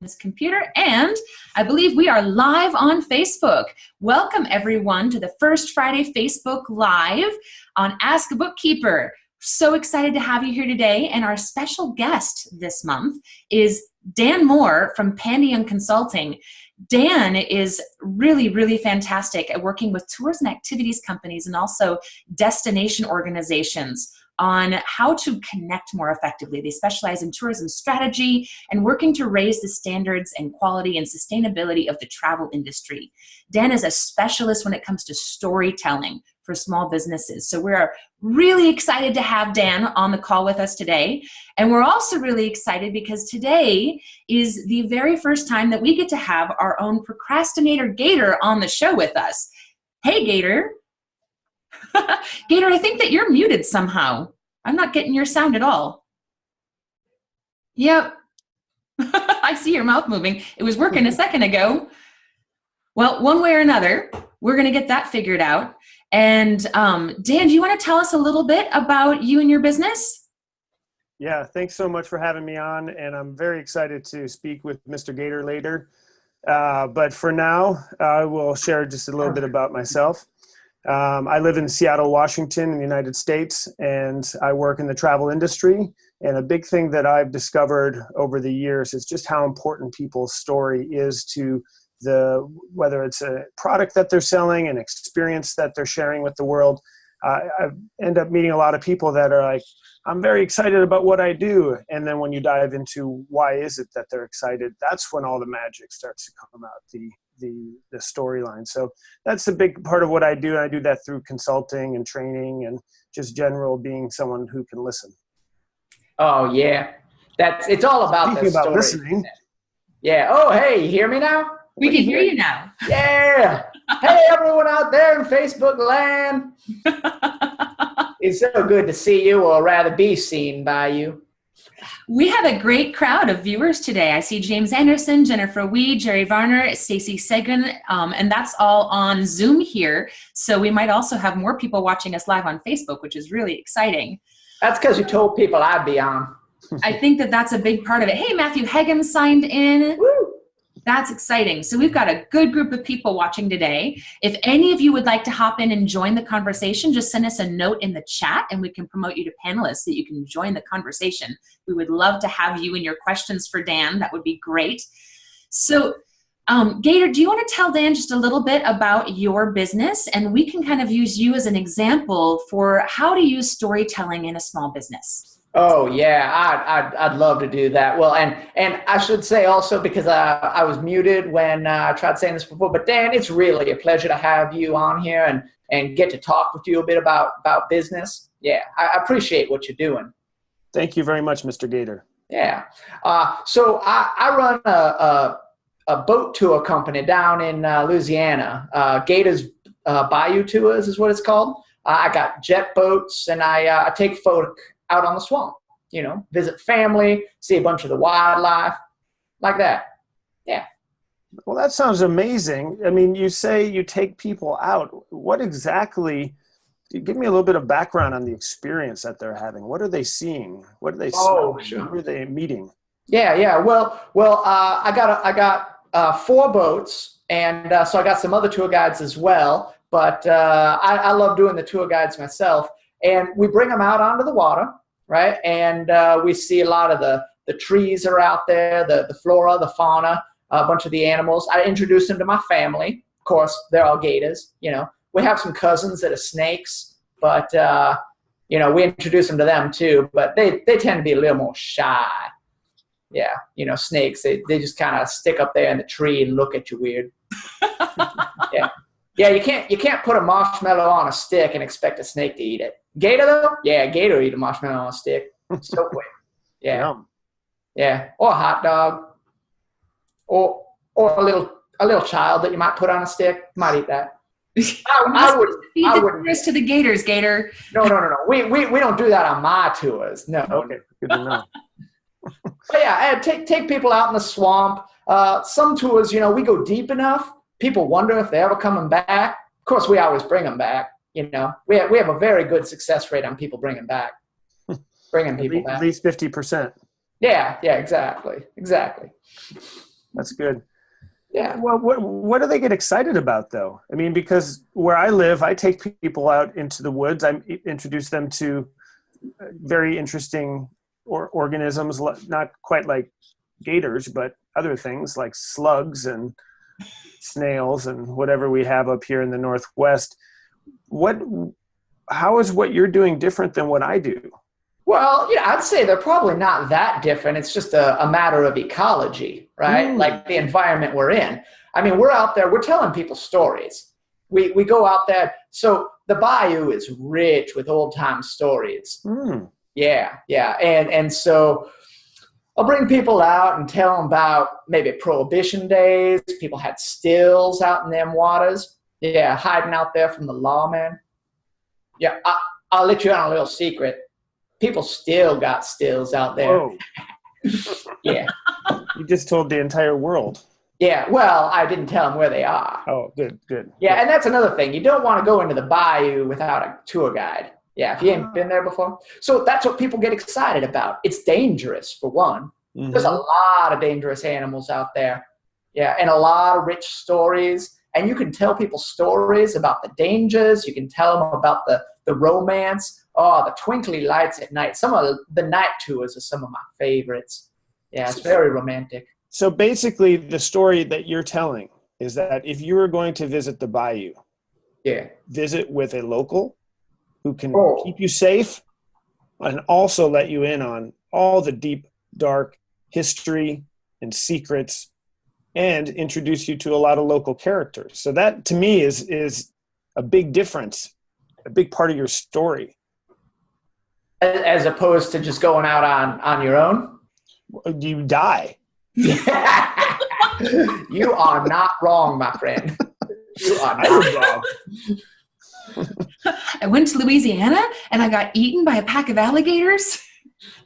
this computer, and I believe we are live on Facebook. Welcome everyone to the First Friday Facebook Live on Ask a Bookkeeper. So excited to have you here today, and our special guest this month is Dan Moore from Pandion Consulting. Dan is really fantastic at working with tours and activities companies and also destination organizations on how to connect more effectively. They specialize in tourism strategy and working to raise the standards and quality and sustainability of the travel industry. Dan is a specialist when it comes to storytelling for small businesses. So we're really excited to have Dan on the call with us today. And we're also really excited because today is the very first time that we get to have our own procrastinator Gator on the show with us. Hey, Gator. Gator, I think that you're muted somehow. I'm not getting your sound at all. Yep. I see your mouth moving. It was working a second ago. Well, one way or another, we're going to get that figured out. And Dan, do you want to tell us a little bit about you and your business? Yeah, thanks so much for having me on. And I'm very excited to speak with Mr. Gator later. But for now, I will share just a little bit about myself. I live in Seattle, Washington in the United States, and I work in the travel industry. And a big thing that I've discovered over the years is just how important people's story is to whether it's a product that they're selling, an experience that they're sharing with the world. I end up meeting a lot of people that are like, I'm very excited about what I do. And then when you dive into why is it that they're excited, that's when all the magic starts to come out, the storyline. So that's a big part of what I do. And I do that through consulting and training and just general being someone who can listen. Oh yeah. It's all about Speaking the about story. listening. Yeah. Oh, hey, you hear me now? We can hear you now. Yeah. Hey, everyone out there in Facebook land. It's so good to see you, or rather be seen by you. We have a great crowd of viewers today. I see James Anderson, Jennifer Wee, Jerry Varner, Stacy Segan, and that's all on Zoom here. So we might also have more people watching us live on Facebook, which is really exciting. That's because you told people I'd be on. I think that that's a big part of it. Hey, Matthew Hegem signed in. Woo! That's exciting. So we've got a good group of people watching today. If any of you would like to hop in and join the conversation, just send us a note in the chat and we can promote you to panelists so you can join the conversation. We would love to have you and your questions for Dan. That would be great. So Gator, do you want to tell Dan just a little bit about your business? And we can kind of use you as an example for how to use storytelling in a small business. Oh yeah, I'd love to do that. Well, and I should say also, because I was muted when I tried saying this before, but Dan, it's really a pleasure to have you on here and get to talk with you a bit about business. Yeah, I appreciate what you're doing. Thank you very much, Mr. Gator. Yeah. So I run a boat tour company down in Louisiana. Gator's Bayou Tours is what it's called. I got jet boats, and I take folk out on the swamp, visit family, see a bunch of the wildlife, like that. Yeah. Well, that sounds amazing. I mean, you say you take people out. What exactly, give me a little bit of background on the experience that they're having. What are they seeing? What are they smelling? Sure. Who are they meeting? Yeah. Well, I got 4 boats, and so I got some other tour guides as well, but I love doing the tour guides myself. And we bring them out onto the water, right? And we see a lot of the trees are out there, the flora, the fauna, a bunch of the animals. I introduce them to my family. Of course, they're all gators. We have some cousins that are snakes, but we introduce them to them too. But they tend to be a little more shy. Yeah, snakes. They just kind of stick up there in the tree and look at you weird. Yeah. Yeah, you can't put a marshmallow on a stick and expect a snake to eat it. Gator though? Yeah, gator eat a marshmallow on a stick. So quick. Yeah. Yum. Yeah. Or a hot dog. Or a little child that you might put on a stick. Might eat that. I would feed the tours to the gators, Gator. No. We don't do that on my tours. No. Okay. Good to know. But yeah, take people out in the swamp. Some tours, we go deep enough. People wonder if they're ever coming back. Of course, we always bring them back. We have a very good success rate on people bringing back. Bringing people back. At least 50%. Yeah, exactly. That's good. Yeah. Well, what do they get excited about, though? I mean, because where I live, I take people out into the woods. I introduce them to very interesting organisms, not quite like gators, but other things like slugs and snails and whatever we have up here in the Northwest. How is what you're doing different than what I do? Well, I'd say they're probably not that different. It's just a matter of ecology, right? Like the environment we're in. I mean, we're out there, we're telling people stories. We go out there. So the bayou is rich with old time stories. Yeah. And so I'll bring people out and tell them about maybe prohibition days. People had stills out in them waters. Yeah, hiding out there from the lawman. Yeah, I'll let you in on a little secret. People still got stills out there. Whoa. Yeah. You just told the entire world. Yeah, well, I didn't tell them where they are. Oh, good. Yeah, and that's another thing. You don't want to go into the bayou without a tour guide. Yeah, if you ain't been there before. So that's what people get excited about. It's dangerous, for one. There's a lot of dangerous animals out there. Yeah, and a lot of rich stories. And you can tell people stories about the dangers. You can tell them about the romance. Oh, the twinkly lights at night. Some of the night tours are some of my favorites. Yeah, it's very romantic. So basically, the story that you're telling is that if you were going to visit the bayou, visit with a local who can keep you safe and also let you in on all the deep, dark history and secrets and introduce you to a lot of local characters. So that, to me, is a big difference, a big part of your story. As opposed to just going out on your own? You die. You are not wrong, my friend. You are not wrong. I went to Louisiana and I got eaten by a pack of alligators.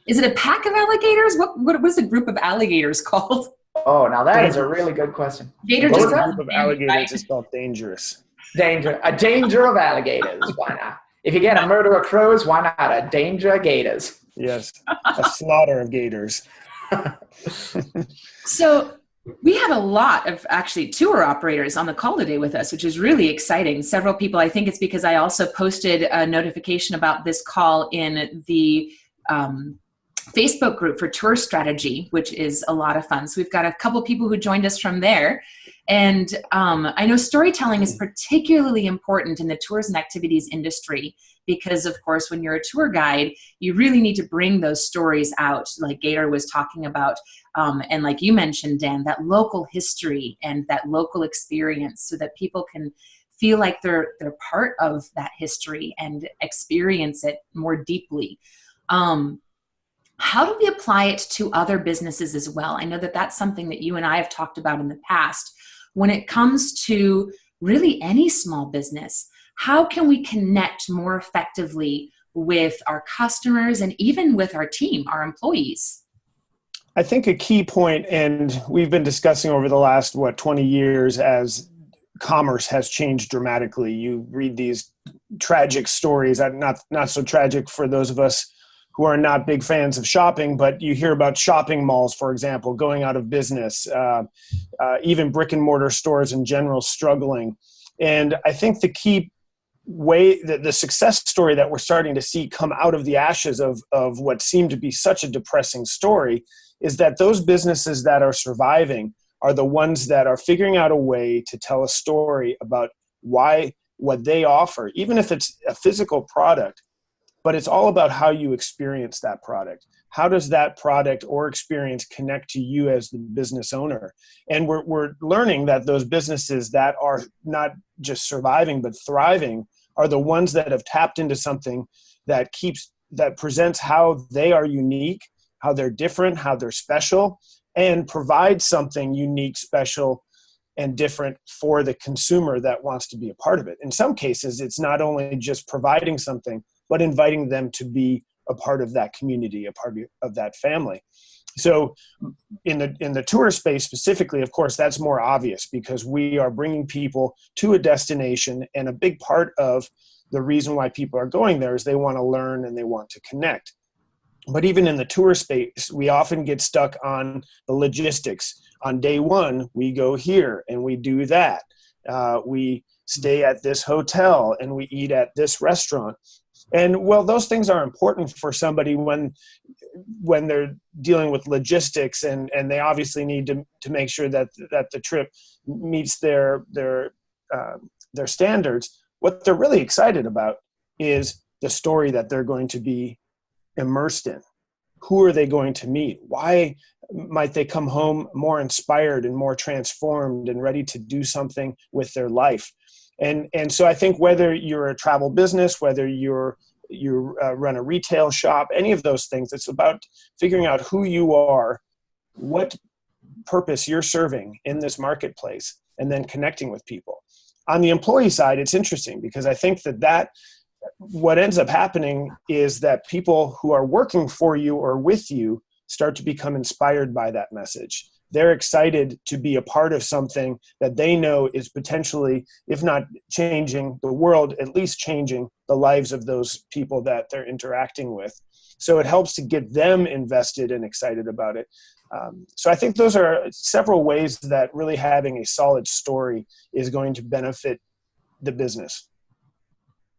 Is it a pack of alligators? What was a group of alligators called? Oh, now that is a really good question. Gator What just a group of alligators is called dangerous. A danger of alligators. Why not? If you get a murder of crows, why not a danger of gators? Yes, a slaughter of gators. So we have a lot of actually tour operators on the call today with us, which is really exciting. Several people, I think it's because I also posted a notification about this call in the Facebook group for tour strategy, which is a lot of fun. So we've got a couple people who joined us from there. And I know storytelling is particularly important in the tours and activities industry because, of course, when you're a tour guide, you really need to bring those stories out, like Gator was talking about. And like you mentioned, Dan, that local history and that local experience so that people can feel like they're part of that history and experience it more deeply. How do we apply it to other businesses as well? I know that that's something that you and I have talked about in the past. When it comes to really any small business, how can we connect more effectively with our customers and even with our team, our employees? I think a key point, and we've been discussing over the last, 20 years as commerce has changed dramatically. You read these tragic stories, not so tragic for those of us who are not big fans of shopping, but you hear about shopping malls, for example, going out of business, even brick and mortar stores in general struggling. And I think the key way that the success story that we're starting to see come out of the ashes of what seemed to be such a depressing story is that those businesses that are surviving are the ones that are figuring out a way to tell a story about what they offer, even if it's a physical product. But it's all about how you experience that product. How does that product or experience connect to you as the business owner? And we're learning that those businesses that are not just surviving but thriving are the ones that have tapped into something that presents how they are unique, how they're different, how they're special, and provides something unique, special, and different for the consumer that wants to be a part of it. In some cases, it's not only just providing something, but inviting them to be a part of that community, a part of that family. So in the tour space specifically, of course, that's more obvious because we are bringing people to a destination, and a big part of the reason why people are going there is they want to learn and they want to connect. But even in the tour space, we often get stuck on the logistics. on day one, we go here and we do that. We stay at this hotel and we eat at this restaurant. And well, those things are important for somebody when they're dealing with logistics, and they obviously need to make sure that the trip meets their standards. What they're really excited about is the story that they're going to be immersed in. Who are they going to meet? Why might they come home more inspired and more transformed and ready to do something with their life? And so I think whether you're a travel business, whether you run a retail shop, any of those things, it's about figuring out who you are, what purpose you're serving in this marketplace, and then connecting with people. On the employee side, it's interesting because I think that what ends up happening is that people who are working for you or with you start to become inspired by that message. They're excited to be a part of something that they know is potentially, if not changing the world, at least changing the lives of those people that they're interacting with. So it helps to get them invested and excited about it. So I think those are several ways that really having a solid story is going to benefit the business.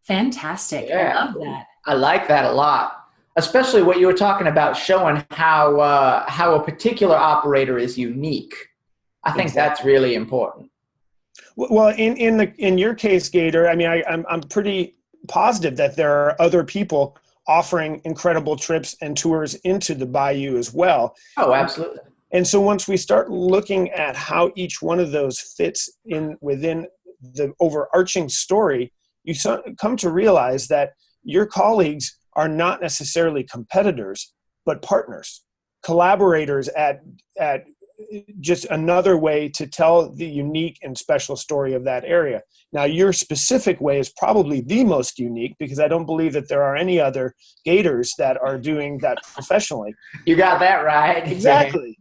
Fantastic. Yeah. I love that. I like that a lot. Especially what you were talking about, showing how a particular operator is unique. I think that's really important. Well, in your case, Gator, I mean, I'm pretty positive that there are other people offering incredible trips and tours into the Bayou as well. Oh, absolutely. And so once we start looking at how each one of those fits in within the overarching story, you come to realize that your colleagues are not necessarily competitors, but partners, collaborators at just another way to tell the unique and special story of that area. Now, your specific way is probably the most unique because I don't believe that there are any other Gators that are doing that professionally. You got that right. Exactly.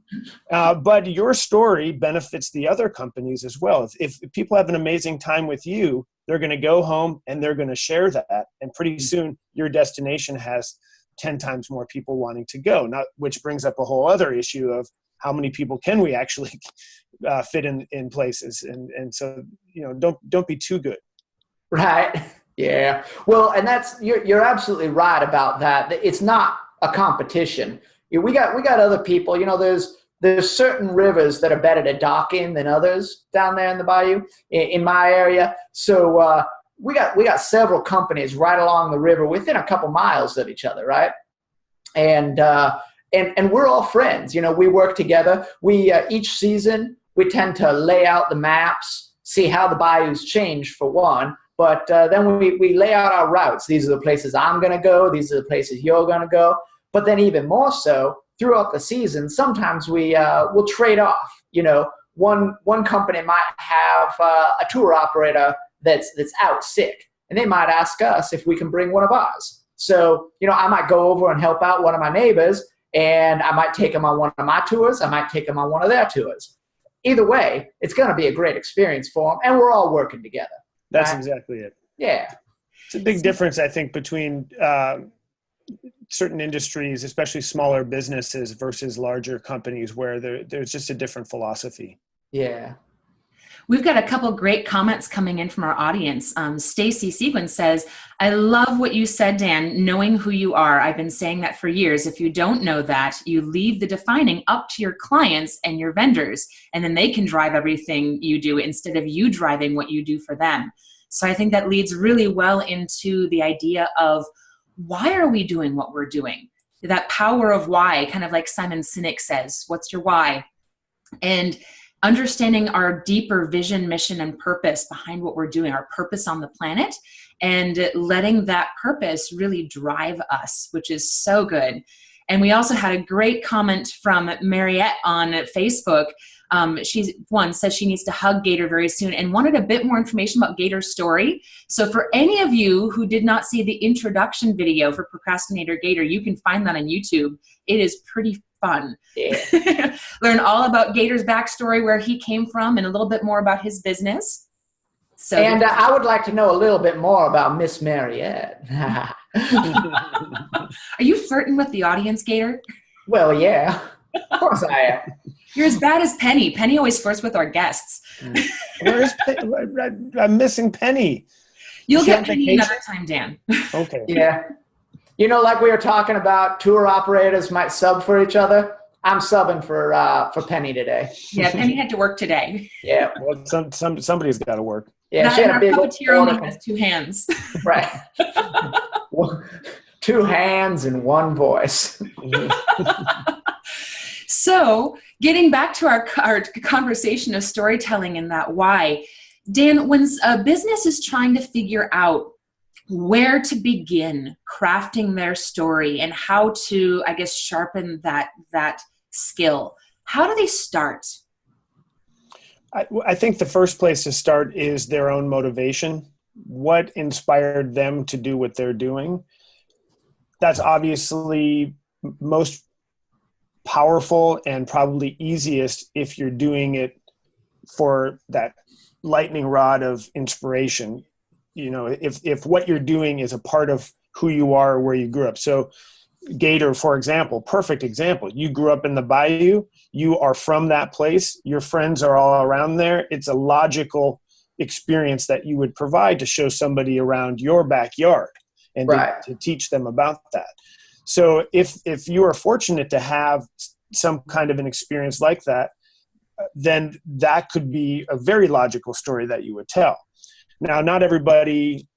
But your story benefits the other companies as well. If people have an amazing time with you, they're going to go home and they're going to share that. And pretty soon your destination has 10 times more people wanting to go. Now, which brings up a whole other issue of how many people can we actually fit in places. And so, don't be too good. Right. Yeah. Well, and you're absolutely right about that. It's not a competition. We got other people, there's certain rivers that are better to dock in than others down there in the bayou in my area. So we got several companies right along the river within a couple miles of each other, right? And we're all friends. We work together. We each season we tend to lay out the maps, see how the bayous change for one, but then we lay out our routes. These are the places I'm going to go. These are the places you're going to go. But then even more so, throughout the season, sometimes we'll trade off. One company might have a tour operator that's out sick, and they might ask us if we can bring one of ours. So, I might go over and help out one of my neighbors, and I might take them on one of my tours. I might take them on one of their tours. Either way, it's going to be a great experience for them, and we're all working together. That's right? exactly it. Yeah. It's a big difference, I think, between certain industries, especially smaller businesses versus larger companies where there's just a different philosophy. Yeah. We've got a couple great comments coming in from our audience. Stacy Seguin says, I love what you said, Dan, knowing who you are. I've been saying that for years. If you don't know that, you leave the defining up to your clients and your vendors, and then they can drive everything you do instead of you driving what you do for them. So I think that leads really well into the idea of why are we doing what we're doing? That power of why, kind of like Simon Sinek says, what's your why? And understanding our deeper vision, mission, and purpose behind what we're doing, our purpose on the planet, and letting that purpose really drive us, which is so good. And we also had a great comment from Mariette on Facebook. She says she needs to hug Gator very soon and wanted a bit more information about Gator's story. So for any of you who did not see the introduction video for Procrastinator Gator, you can find that on YouTube. It is pretty fun. Yeah. Learn all about Gator's backstory, where he came from, and a little bit more about his business. So, and I would like to know a little bit more about Miss Mariette. Are you flirting with the audience, Gator? Well, yeah, of course I am. You're as bad as Penny. Penny always flirts with our guests. Where's I'm missing Penny. You'll get Penny another time, Dan. Okay. Yeah. You know, like we were talking about, tour operators might sub for each other. I'm subbing for Penny today. Yeah, Penny had to work today. Yeah. Well, somebody's got to work. Yeah, That, she had a big puppeteer only has 2 hands. Right. 2 hands and 1 voice. So getting back to our conversation of storytelling and that why, Dan, when a business is trying to figure out where to begin crafting their story and how to, I guess, sharpen that skill, how do they start? I think the first place to start is their own motivation. What inspired them to do what they're doing? That's obviously most powerful and probably easiest if you're doing it for that lightning rod of inspiration. You know, if what you're doing is a part of who you are or where you grew up. So Gator, for example, perfect example. You grew up in the bayou. You are from that place. Your friends are all around there. It's a logical experience that you would provide to show somebody around your backyard and Right. to teach them about that. So if you are fortunate to have some kind of an experience like that, then that could be a very logical story that you would tell. Now, not everybody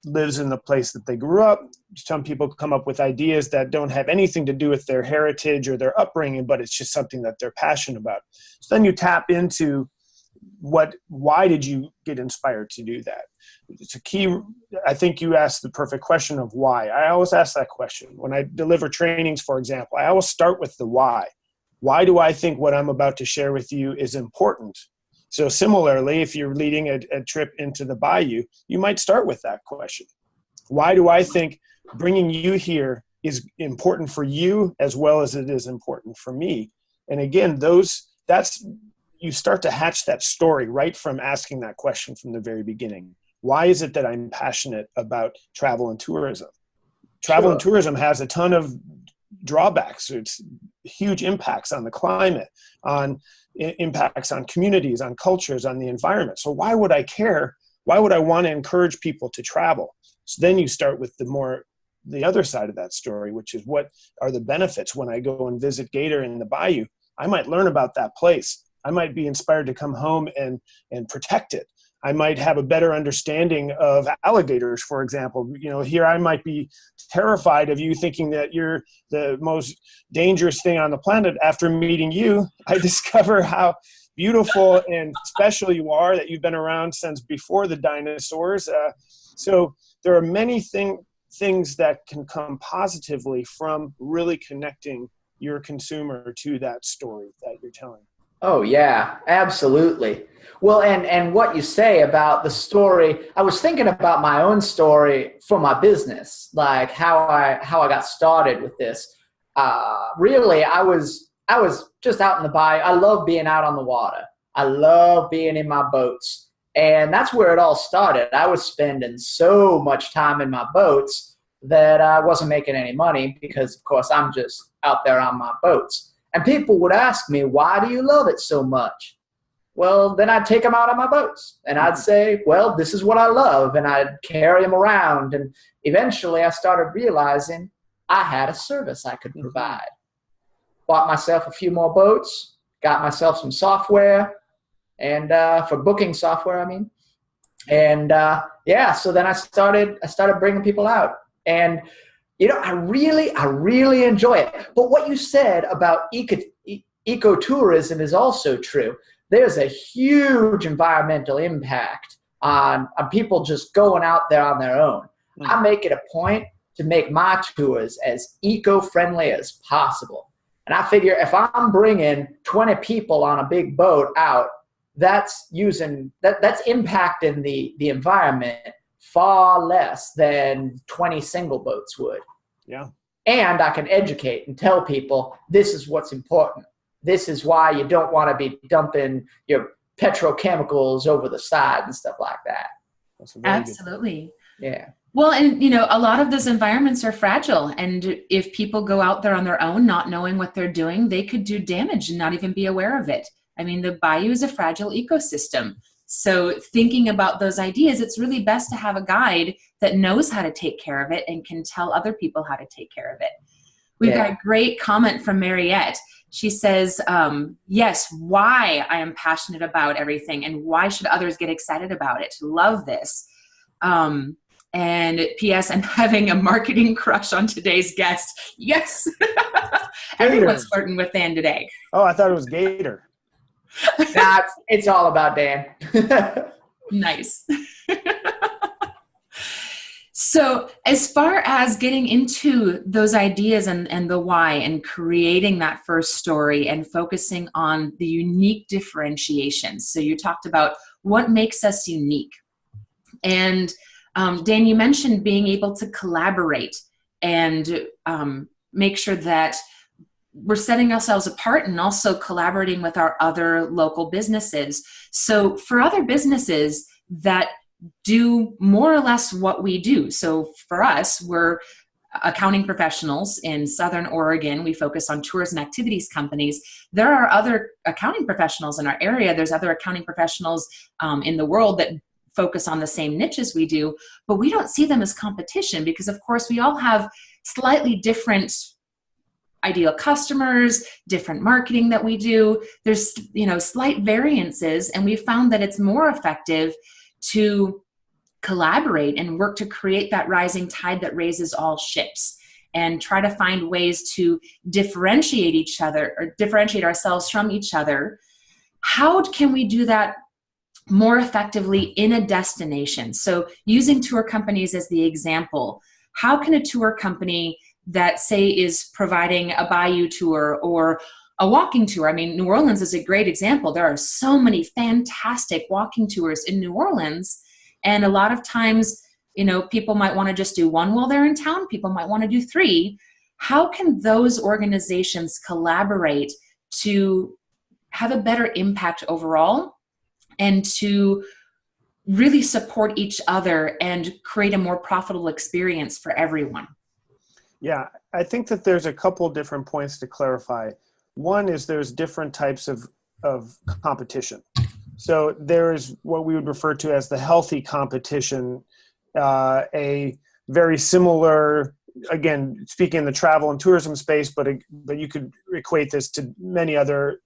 lives in the place that they grew up. Some people come up with ideas that don't have anything to do with their heritage or their upbringing, but it's just something that they're passionate about. So then you tap into why did you get inspired to do that? It's a key. I think you asked the perfect question of why. I always ask that question. When I deliver trainings, for example, I always start with the why. Why do I think what I'm about to share with you is important? So similarly, if you're leading a trip into the bayou, you might start with that question. Why do I think bringing you here is important for you as well as it is important for me? And again, you start to hatch that story right from asking that question from the very beginning. Why is it that I'm passionate about travel and tourism? Travel and tourism has a ton of drawbacks. It's huge impacts on the climate, on impacts on communities, on cultures, on the environment. So why would I care? Why would I want to encourage people to travel? So then you start with the other side of that story, which is what are the benefits when I go and visit Gator in the bayou? I might learn about that place. I might be inspired to come home and protect it. I might have a better understanding of alligators, for example. You know, here I might be terrified of you thinking that you're the most dangerous thing on the planet. After meeting you, I discover how beautiful and special you are, that you've been around since before the dinosaurs. So there are many things that can come positively from really connecting your consumer to that story that you're telling. Oh, yeah, absolutely. Well, and what you say about the story, I was thinking about my own story for my business, like how I got started with this. Really, I was just out in the bayou. I love being out on the water. I love being in my boats. And that's where it all started. I was spending so much time in my boats that I wasn't making any money because, of course, I'm just out there on my boats. And people would ask me, why do you love it so much? Well, then I'd take them out on my boats and I'd say, well, this is what I love. And I'd carry them around. And eventually I started realizing I had a service I could provide. Bought myself a few more boats, got myself some software, and for booking software, I mean. And so then I started bringing people out. And you know, I really enjoy it. But what you said about ecotourism is also true. There's a huge environmental impact on people just going out there on their own. I make it a point to make my tours as eco-friendly as possible. And I figure if I'm bringing 20 people on a big boat out, that's impacting the environment far less than 20 single boats would. Yeah. And I can educate and tell people this is what's important. This is why you don't want to be dumping your petrochemicals over the side and stuff like that. Absolutely. Yeah. Well, and a lot of those environments are fragile. And if people go out there on their own, not knowing what they're doing, they could do damage and not even be aware of it. I mean, the bayou is a fragile ecosystem. So thinking about those ideas, it's really best to have a guide that knows how to take care of it and can tell other people how to take care of it. We've got a great comment from Mariette. She says, yes, why I am passionate about everything and why should others get excited about it? Love this. And P.S. I'm having a marketing crush on today's guest. Yes. Everyone's flirting with Dan today. Oh, I thought it was Gator. It's all about Dan. Nice. So as far as getting into those ideas and the why and creating that first story and focusing on the unique differentiations. So you talked about what makes us unique. And Dan, you mentioned being able to collaborate and make sure that we're setting ourselves apart and also collaborating with our other local businesses. So for other businesses that do more or less what we do. So for us, we're accounting professionals in Southern Oregon. We focus on tours and activities companies. There are other accounting professionals in our area. There's other accounting professionals in the world that focus on the same niches we do, but we don't see them as competition because, of course, we all have slightly different ideal customers, different marketing that we do. There's, slight variances, and we found that it's more effective to collaborate and work to create that rising tide that raises all ships and try to find ways to differentiate each other or differentiate ourselves from each other. How can we do that more effectively in a destination? So using tour companies as the example, how can a tour company that say is providing a bayou tour or a walking tour. I mean, New Orleans is a great example. There are so many fantastic walking tours in New Orleans. And a lot of times, people might want to just do one while they're in town. People might want to do 3. How can those organizations collaborate to have a better impact overall and to really support each other and create a more profitable experience for everyone? Yeah, I think that there's a couple different points to clarify. One is there's different types of competition. So there's what we would refer to as the healthy competition, a very similar, again, speaking in the travel and tourism space, but you could equate this to many other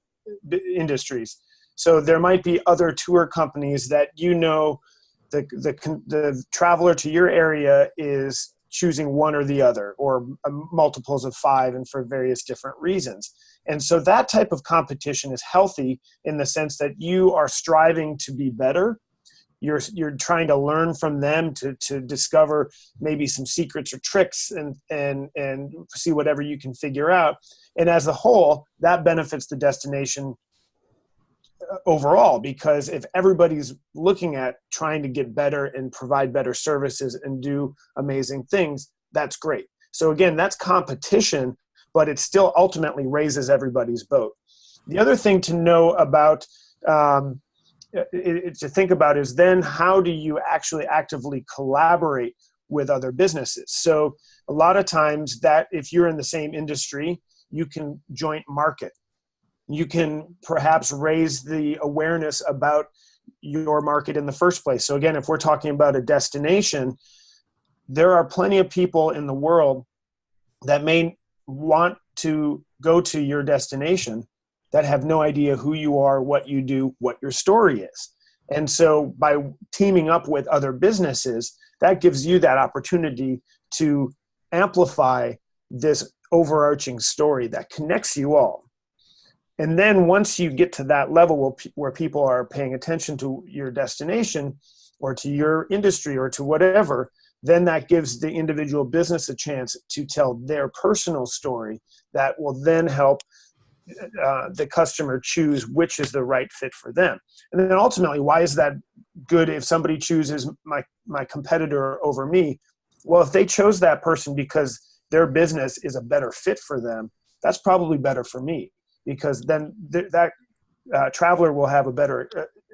industries. So there might be other tour companies that the traveler to your area is choosing one or the other, or multiples of 5, and for various different reasons. And so that type of competition is healthy in the sense that you are striving to be better. You're trying to learn from them to discover maybe some secrets or tricks and see whatever you can figure out. And as a whole, that benefits the destination overall, because if everybody's looking at trying to get better and provide better services and do amazing things, that's great. So again, that's competition, but it still ultimately raises everybody's boat. The other thing to know about, to think about, is then how do you actually actively collaborate with other businesses? So a lot of times that if you're in the same industry, you can joint market. You can perhaps raise the awareness about your market in the first place. So again, if we're talking about a destination, there are plenty of people in the world that may want to go to your destination that have no idea who you are, what you do, what your story is. And so by teaming up with other businesses, that gives you that opportunity to amplify this overarching story that connects you all. And then once you get to that level where people are paying attention to your destination or to your industry or to whatever, then that gives the individual business a chance to tell their personal story that will then help the customer choose which is the right fit for them. And then ultimately, why is that good if somebody chooses my competitor over me? Well, if they chose that person because their business is a better fit for them, that's probably better for me. Because then that traveler will have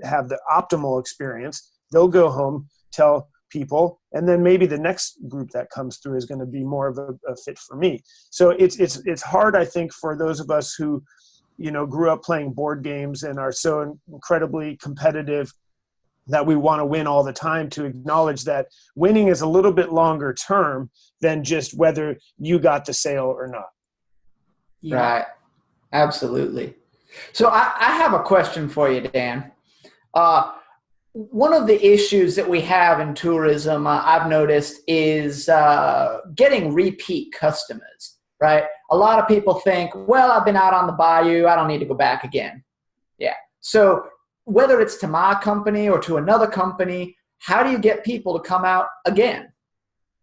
have the optimal experience. They'll go home, tell people, and then maybe the next group that comes through is going to be more of a fit for me. So it's hard, I think, for those of us who, grew up playing board games and are so incredibly competitive that we want to win all the time, to acknowledge that winning is a little bit longer term than just whether you got the sale or not. Yeah. Right. Absolutely. So I have a question for you, Dan. One of the issues that we have in tourism, I've noticed, is getting repeat customers, right? A lot of people think, well, I've been out on the bayou, I don't need to go back again. Yeah. So whether it's to my company or to another company, how do you get people to come out again?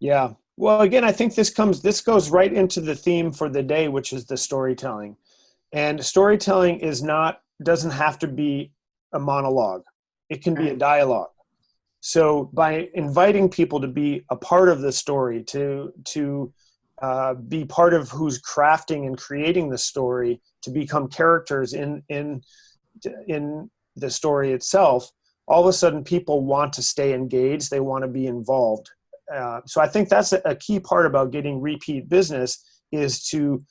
Yeah. Well, again, I think this goes right into the theme for the day, which is the storytelling. And storytelling doesn't have to be a monologue. It can be a dialogue. So by inviting people to be a part of the story, to be part of who's crafting and creating the story, to become characters in the story itself, all of a sudden people want to stay engaged. They want to be involved. So I think that's a key part about getting repeat business, is to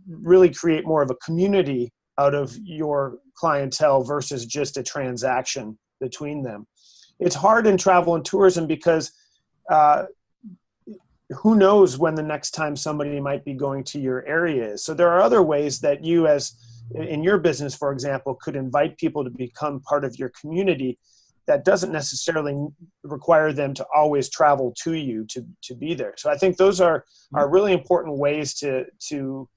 really create more of a community out of your clientele versus just a transaction between them. It's hard in travel and tourism because who knows when the next time somebody might be going to your area is. So there are other ways that you, as in your business, for example, could invite people to become part of your community that doesn't necessarily require them to always travel to you to be there. So I think those are really important ways to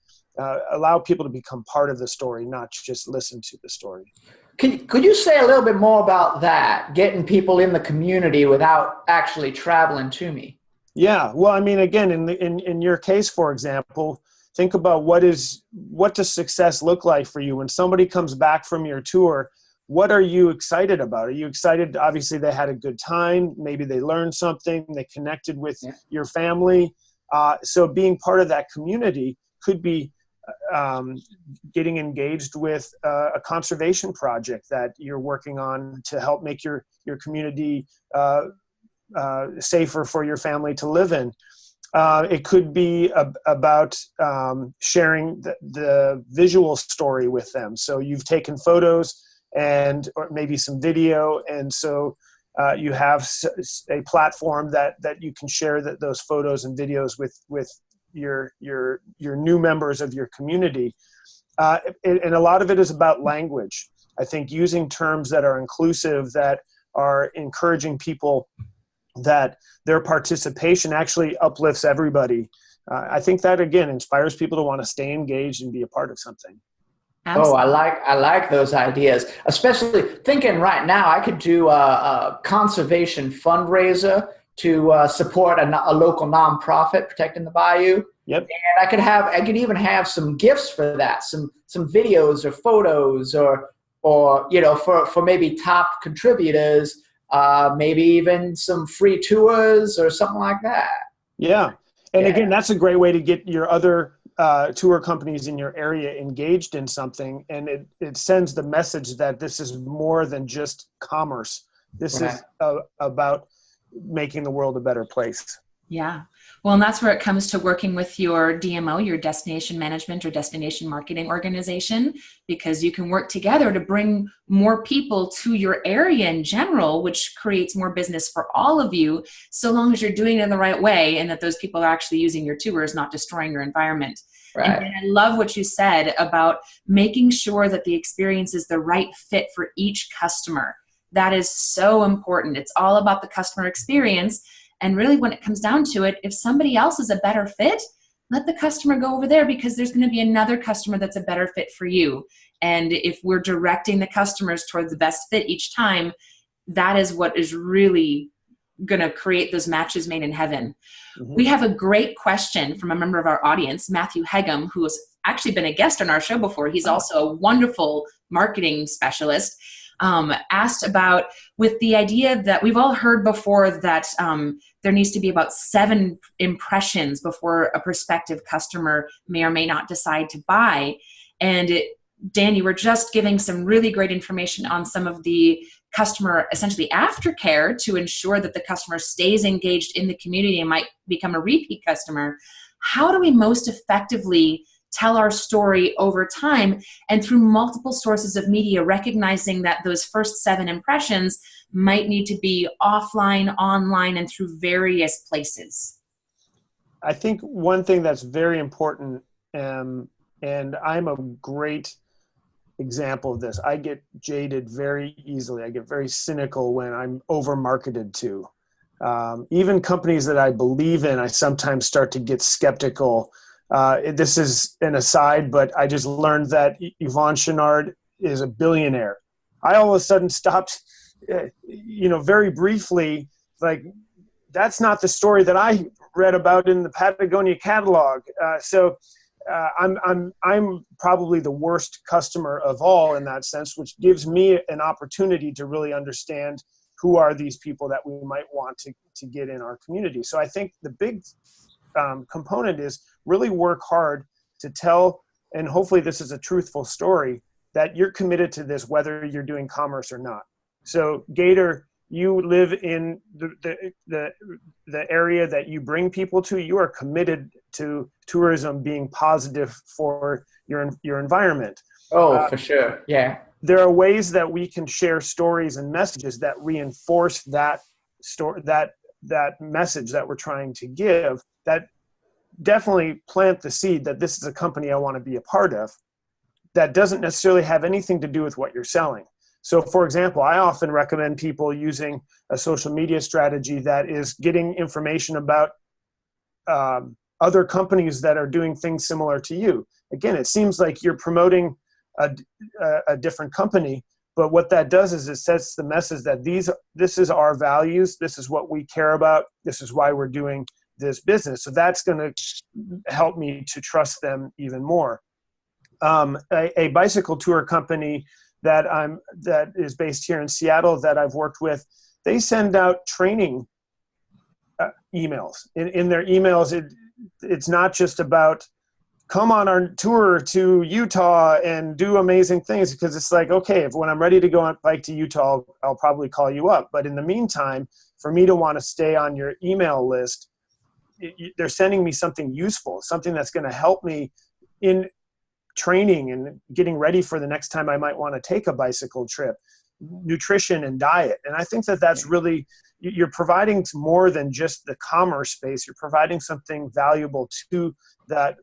allow people to become part of the story, not just listen to the story. Could you say a little bit more about that, getting people in the community without actually traveling to me? Yeah. Well, I mean, again, in your case, for example, think about what does success look like for you when somebody comes back from your tour. What are you excited about? Are you excited? Obviously, they had a good time. Maybe they learned something. They connected with your family. So being part of that community could be getting engaged with a conservation project that you're working on to help make your community safer for your family to live in. It could be about sharing the visual story with them. So you've taken photos or maybe some video, and so you have a platform that you can share those photos and videos with your new members of your community. And a lot of it is about language. I think using terms that are inclusive, that are encouraging people, that their participation actually uplifts everybody. I think that, again, inspires people to want to stay engaged and be a part of something. Absolutely. Oh, I like those ideas, especially thinking right now I could do a conservation fundraiser to support a local nonprofit protecting the bayou. Yep. And I could even have some gifts for that, some videos or photos or for maybe top contributors, maybe even some free tours or something like that. Yeah. And again, that's a great way to get your other tour companies in your area engaged in something. And it sends the message that this is more than just commerce. This is about making the world a better place. Yeah. Well, and that's where it comes to working with your DMO, your destination management or destination marketing organization, because you can work together to bring more people to your area in general, which creates more business for all of you, so long as you're doing it in the right way and that those people are actually using your tours, not destroying your environment. Right. And I love what you said about making sure that the experience is the right fit for each customer. That is so important. It's all about the customer experience. And really, when it comes down to it, if somebody else is a better fit, let the customer go over there, because there's going to be another customer that's a better fit for you. And if we're directing the customers towards the best fit each time, that is what is really going to create those matches made in heaven. Mm-hmm. We have a great question from a member of our audience, Matthew Hegum, who has actually been a guest on our show before. He's also a wonderful marketing specialist. Asked about, with the idea that we've all heard before that there needs to be about 7 impressions before a prospective customer may or may not decide to buy. And Dan, you were just giving some really great information on some of the customer, essentially aftercare, to ensure that the customer stays engaged in the community and might become a repeat customer. How do we most effectively tell our story over time and through multiple sources of media, recognizing that those first 7 impressions might need to be offline, online, and through various places? I think one thing that's very important, and I'm a great example of this. I get jaded very easily. I get very cynical when I'm over marketed to. Even companies that I believe in, I sometimes start to get skeptical. This is an aside, but I just learned that Yvon Chouinard is a billionaire. I all of a sudden stopped, very briefly, like, that's not the story that I read about in the Patagonia catalog. I'm probably the worst customer of all in that sense, which gives me an opportunity to really understand who are these people that we might want to get in our community. So I think the big component is really work hard to tell, and hopefully this is a truthful story, that you're committed to this whether you're doing commerce or not. So Gator, you live in the area that you bring people to. You are committed to tourism being positive for your environment. Oh, for sure. Yeah. There are ways that we can share stories and messages that reinforce that message that we're trying to give, that definitely plant the seed that this is a company I want to be a part of, that doesn't necessarily have anything to do with what you're selling. So, for example, I often recommend people using a social media strategy that is getting information about other companies that are doing things similar to you. Again, it seems like you're promoting a different company, but what that does is it sets the message that this is our values, this is what we care about, this is why we're doing this business. So that's going to help me to trust them even more. A bicycle tour company that is based here in Seattle that I've worked with, they send out training emails. In their emails, it's not just about come on our tour to Utah and do amazing things, because it's like, okay, when I'm ready to go on bike to Utah, I'll probably call you up. But in the meantime, for me to want to stay on your email list, they're sending me something useful, something that's going to help me in training and getting ready for the next time I might want to take a bicycle trip, nutrition and diet. And I think that that's really, you're providing more than just the commerce space. You're providing something valuable to that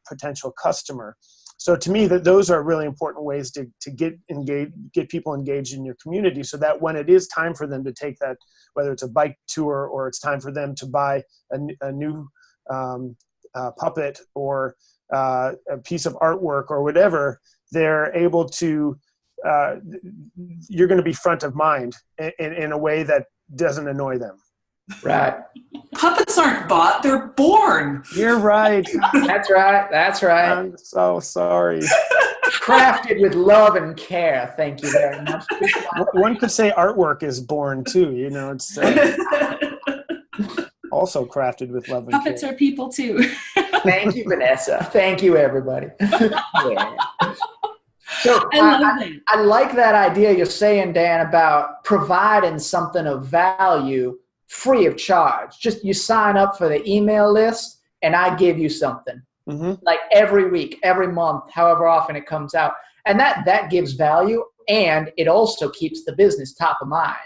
potential customer. So to me, those are really important ways to get people engaged in your community, so that when it is time for them to take that, whether it's a bike tour or it's time for them to buy a new puppet or a piece of artwork or whatever, they're able to, you're going to be front of mind in a way that doesn't annoy them. Right. Puppets aren't bought, they're born. You're right. That's right. That's right. I'm so sorry. Crafted with love and care. Thank you very much. One could say artwork is born too. It's also crafted with love and Puppets care. are people too. Thank you, Vanessa. Thank you, everybody. Yeah. So I like that idea you're saying, Dan, about providing something of value free of charge. Just you sign up for the email list and I give you something. Mm-hmm. Like every week, every month, however often it comes out. And that gives value, and it also keeps the business top of mind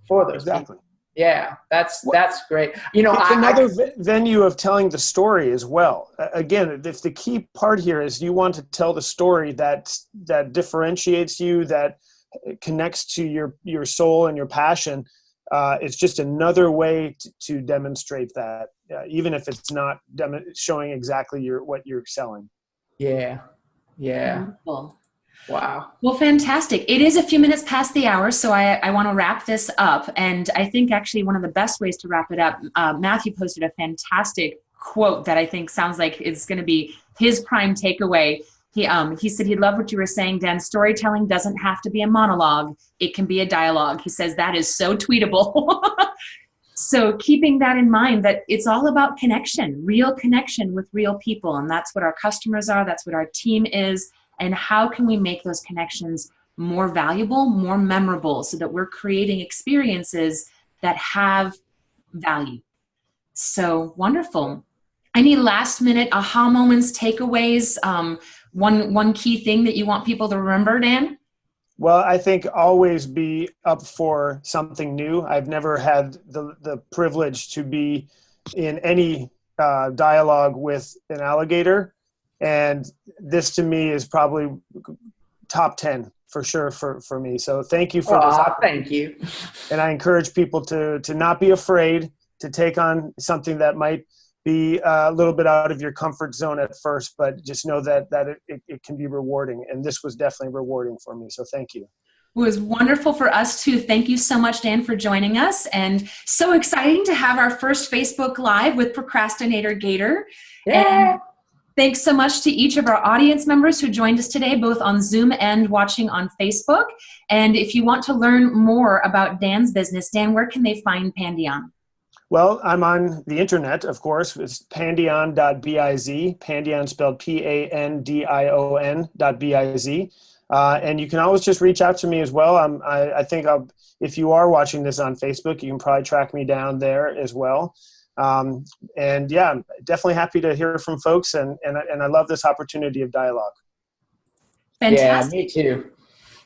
for those people. Yeah, that's great. It's another venue of telling the story as well. Again, if the key part here is you want to tell the story that differentiates you, that connects to your soul and your passion, it's just another way to demonstrate that, even if it's not showing exactly what you're selling. Yeah. Wonderful. Wow. Well, fantastic. It is a few minutes past the hour, so I want to wrap this up. And I think actually one of the best ways to wrap it up, Matthew posted a fantastic quote that I think sounds like it's going to be his prime takeaway. He said he loved what you were saying, Dan. Storytelling doesn't have to be a monologue. It can be a dialogue. He says that is so tweetable. So keeping that in mind, that it's all about connection, real connection with real people. And that's what our customers are. That's what our team is. and how can we make those connections more valuable, more memorable, so that we're creating experiences that have value. So wonderful. Any last minute aha moments, takeaways, one key thing that you want people to remember, Dan? Well, I think always be up for something new. I've never had the privilege to be in any dialogue with an alligator, and this to me is probably top 10 for sure for me. So thank you for this. Thank you. And I encourage people to not be afraid to take on something that might be a little bit out of your comfort zone at first, but just know that it can be rewarding. And this was definitely rewarding for me. So thank you. It was wonderful for us too. Thank you so much, Dan, for joining us. And so exciting to have our first Facebook Live with Procrastinator Gator. Yeah. And thanks so much to each of our audience members who joined us today, both on Zoom and watching on Facebook. And if you want to learn more about Dan's business, Dan, where can they find Pandion? Well, I'm on the internet, of course. It's pandion.biz, Pandion spelled Pandion.biz. And you can always just reach out to me as well. I think if you are watching this on Facebook, you can probably track me down there as well. And yeah, I'm definitely happy to hear from folks. And I love this opportunity of dialogue. Fantastic. Yeah, me too.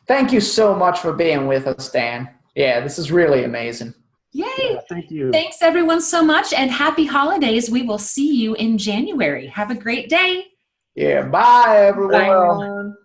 Thank you so much for being with us, Dan. Yeah, this is really amazing. Yay. Yeah, thank you. Thanks everyone so much, and happy holidays. We will see you in January. Have a great day. Yeah, bye everyone. Bye, everyone.